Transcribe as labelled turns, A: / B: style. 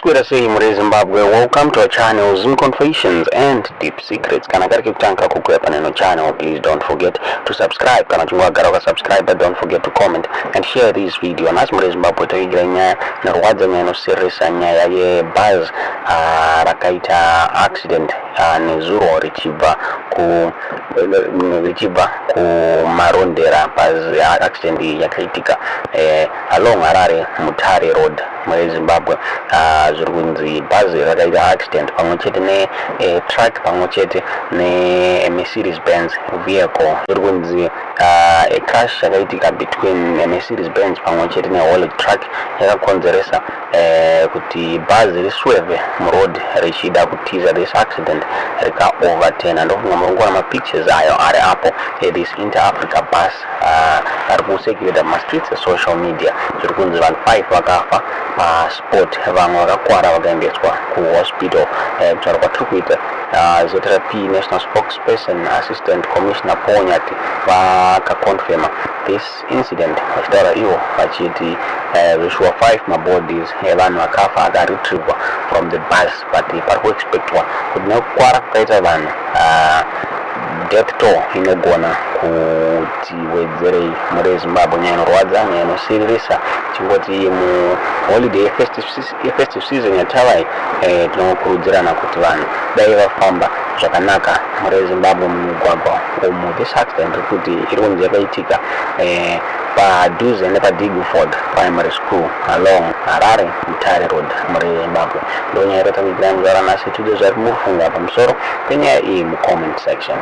A: Askwera sei muri Zimbabwe. Welcome to our channel Zoom Confessions and Deep Secrets. Kana kari kutanga kukwepa neno channel, please don't forget to subscribe. Kana chungwa gara subscribe, but don't forget to comment and share this video. Nas muri Zimbabwe tawigira nya na rwadza neno serisa nya ye buzz rakaita accident nezuro richiba ku Marondera. Buzz accident yakaitika along Harare Mutare Road muri Zimbabwe. Zurgunzi buzz rakaita accident pamwechete ne truck pamwechete ne Mercedes Benz vehicle. Zurgunzi a crash yakaitika between Mercedes Benz pamwechete ne whole truck yakakonzeresa kuti buzz risweve muroad richida kutiza this accident rika overturn. And ndomungona ma pictures ayo ari apo this inter-Africa bus ari kusekireta ma streets social media. Zurgunzi vanhu 5 vakafa pa spot, vamwe vakakwara vakaendeswa ku hospital. Kutaura kwatiri kuita ZRP National Spokesperson Assistant Commissioner Ponyati vakaconfirma this incident, vachitaura ivo vachiti zvishuwa 5 mabodies evanhu vakafa akaretrievwa from the bus, but pari kuexpectwa kuti nekukwara kwakaita vanhu death toll inogona kuti wedzerei muri Zimbabwe. Nyaya inorwadza, nyaya inosirisa, chingoti mu holiday festive season yatavai tinokurudzirana kuti vanhu dai vafamba zvakanaka muri Zimbabwe mumugwagwa umu. This accident kuti iri kunzi yakaitika padhuze nepadigford primary school along Harare Mutare Road muri Zimbabwe. Ndo nyaya yatakuigirai muzvara nhasi. Tudzo zvari mufunga pamusoro penyaya iyi mucomment section.